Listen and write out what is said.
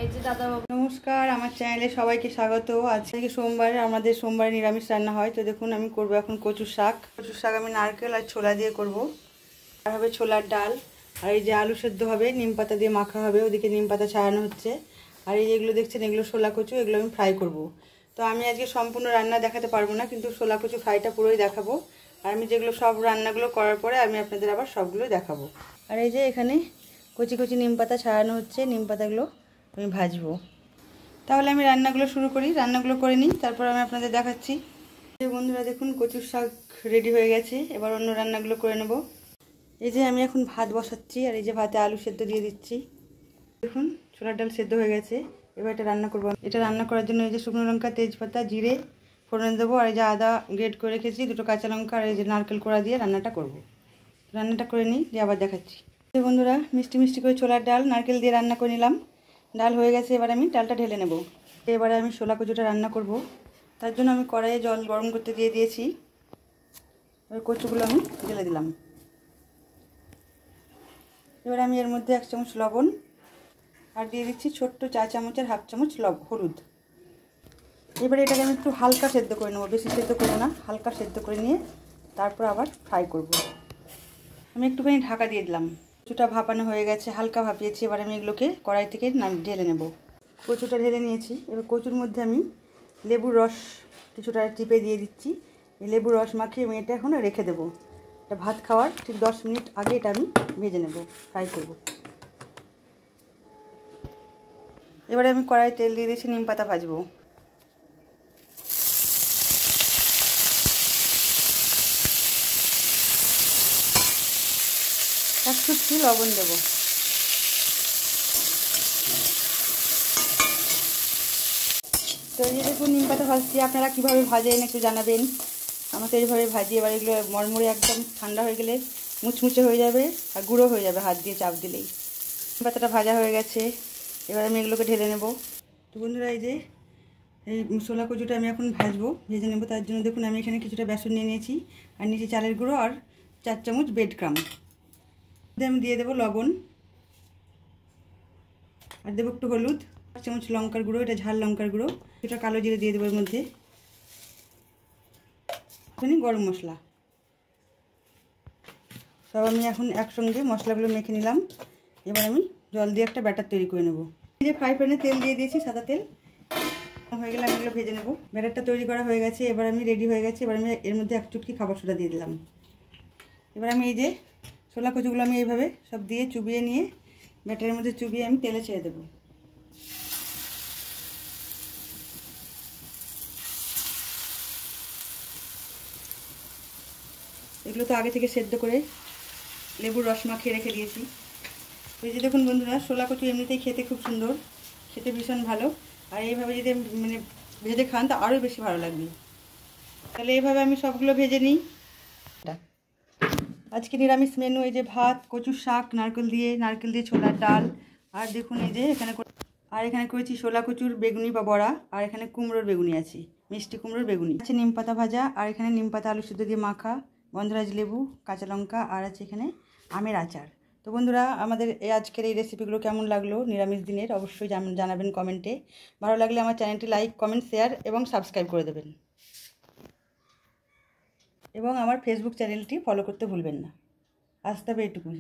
এই যে দাদাবাবু, নমস্কার, আমার চ্যানেলে সবাইকে স্বাগত। আজকে সোমবার, আমাদের সোমবারে নিরামিষ রান্না হয়। তো দেখুন আমি করব এখন কচুর শাক। আমি নারকেল আর ছোলা দিয়ে করব। আর হবে ছোলার ডাল, আর এই যে আলু সেদ্ধ হবে, নিম পাতা দিয়ে মাখা হবে, ওদিকে নিম পাতা ছাড়ানো হচ্ছে। আর এই যেগুলো দেখছেন এগুলো শোলা কচু, এগুলো আমি ফ্রাই করব। তো আমি আজকে সম্পূর্ণ রান্না দেখাতে পারবো না, কিন্তু শোলা কচু ফ্রাইটা পুরোই দেখাবো। আর আমি যেগুলো সব রান্নাগুলো করার পরে আমি আপনাদের আবার সবগুলো দেখাবো। আর এই যে এখানে কচি কচি নিম পাতা ছাড়ানো হচ্ছে, নিম পাতাগুলো আমি ভাজবো। তাহলে আমি রান্নাগুলো শুরু করি, রান্নাগুলো করে নিই, তারপর আমি আপনাদের দেখাচ্ছি। বন্ধুরা দেখুন কচুর শাক রেডি হয়ে গেছে, এবার অন্য রান্নাগুলো করে নেব। এই যে আমি এখন ভাত বসাচ্ছি, আর এই যে ভাতে আলু সেদ্ধ দিয়ে দিচ্ছি। দেখুন ছোলার ডাল সেদ্ধ হয়ে গেছে, এবার এটা রান্না করবো। এটা রান্না করার জন্য এই যে শুকনো লঙ্কা, তেজপাতা, জিরে ফোড়ন দেবো, আর এই যে আদা গ্রেট করে রেখেছি, দুটো কাঁচা লঙ্কা, আর এই যে নারকেল কোড়া দিয়ে রান্নাটা করব। রান্নাটা করে নিই, দিয়ে আবার দেখাচ্ছি। বন্ধুরা মিষ্টি মিষ্টি করে ছোলার ডাল নারকেল দিয়ে রান্না করে নিলাম। ডাল হয়ে গেছে, এবার আমি ডালটা ঢেলে নেব। এবারে আমি শোলা কচুটা রান্না করব, তার জন্য আমি কড়াইয়ে জল গরম করতে দিয়ে দিয়েছি। এবার কচুগুলো আমি ঢেলে দিলাম। এবার আমি এর মধ্যে 1 চামচ লবণ আর দিয়ে দিচ্ছি ছোট্ট 4 চামচের হাফ চামচ হলুদ। এবারে এটাকে আমি একটু হালকা সেদ্ধ করে নেবো, বেশি সেদ্ধ করবো না, হালকা সেদ্ধ করে নিয়ে তারপর আবার ফ্রাই করব। আমি একটুখানি ঢাকা দিয়ে দিলাম। কচুটা ভাপানো হয়ে গেছে, হালকা ভাপিয়েছি। এবার আমি এগুলোকে কড়াই থেকে ঢেলে নেব। কচুটা ঢেলে নিয়েছি, এবার কচুর মধ্যে আমি লেবুর রস কিছুটা টিপে দিয়ে দিচ্ছি। এই লেবুর রস মাখিয়ে আমি এটা এখন রেখে দেবো। এটা ভাত খাওয়ার ঠিক 10 মিনিট আগে এটা আমি ভেজে নেব, ফ্রাই করব। এবারে আমি কড়াই তেল দিয়ে দিয়েছি, নিম পাতা ভাজবো। একটু লবণ দেবো। তো এই যে দেখুন নিম পাতা ভাজছি, আপনারা কীভাবে ভাজেন একটু জানাবেন। আমার তো এইভাবে ভাজি। এবার এগুলো মরমরে একদম ঠান্ডা হয়ে গেলে মুচমুচে হয়ে যাবে আর গুঁড়ো হয়ে যাবে হাত দিয়ে চাপ দিলেই। নিম পাতাটা ভাজা হয়ে গেছে, এবার আমি এগুলোকে ঢেলে নেব। তো বন্ধুরা এই যে এই ছোলা কচুটা আমি এখন ভাজবো, ভেজে নেবো। তার জন্য দেখুন আমি এখানে কিছুটা বেসন নিয়ে নিয়েছি, আর নিচে চালের গুঁড়ো আর 4 চামচ ব্রেড ক্রাম। আমি দিয়ে দেবো লবণ, আর দেবো একটু হলুদ, 1 চামচ লঙ্কার গুঁড়ো, এটা ঝাল লঙ্কার গুঁড়ো, এটা কালো জিরে দিয়ে দেবো এর মধ্যে, গরম মশলা। সব আমি এখন একসঙ্গে মশলাগুলো মেখে নিলাম। এবার আমি জল দিয়ে একটা ব্যাটার তৈরি করে নেব। এই যে ফ্রাই প্যানে তেল দিয়ে দিয়েছি, সাদা তেল হয়ে গেলে আমি এগুলো ভেজে নেব। ব্যাটারটা তৈরি করা হয়ে গেছে, এবার আমি রেডি হয়ে গেছে। এবার আমি এর মধ্যে 1 চুটকি খাবার সোডা দিয়ে দিলাম। এবার আমি এই যে ছোলা কচুগুলো আমি এইভাবে সব দিয়ে চুবিয়ে নিয়ে ব্যাটারের মধ্যে চুবিয়ে আমি তেলে ছেড়ে দেবো। এগুলো তো আগে থেকে সেদ্ধ করে লেবুর রস মাখিয়ে রেখে দিয়েছি। এই যে দেখুন বন্ধুরা, ছোলা কচু এমনিতেই খেতে খুব সুন্দর, খেতে ভীষণ ভালো। আর এইভাবে যদি মানে ভেজে খান তো আরও বেশি ভালো লাগবে। তাহলে এইভাবে আমি সবগুলো ভেজে নিই। আজকে নিরামিষ মেনু এই যে ভাত, কচুর শাক, নারকেল দিয়ে ছোলার ডাল, আর দেখুন এই যে এখানে করেছি ছোলা কচুর বেগুনি বা বড়া, আর এখানে কুমড়োর বেগুনি আছে, মিষ্টি কুমড়োর বেগুনি আছে, নিম পাতা ভাজা, আর এখানে নিম পাতা আলু সিদ্ধ দিয়ে মাখা, গন্ধরাজ লেবু, কাঁচা লঙ্কা, আর আছে এখানে আমের আচার। তো বন্ধুরা আমাদের আজকের এই রেসিপিগুলো কেমন লাগলো নিরামিষ দিনের অবশ্যই জানাবেন কমেন্টে। ভালো লাগলে আমার চ্যানেলটি লাইক, কমেন্ট, শেয়ার এবং সাবস্ক্রাইব করে দেবেন, এবং আমার ফেসবুক চ্যানেলটি ফলো করতে ভুলবেন না। আজ তবে এটুকুই।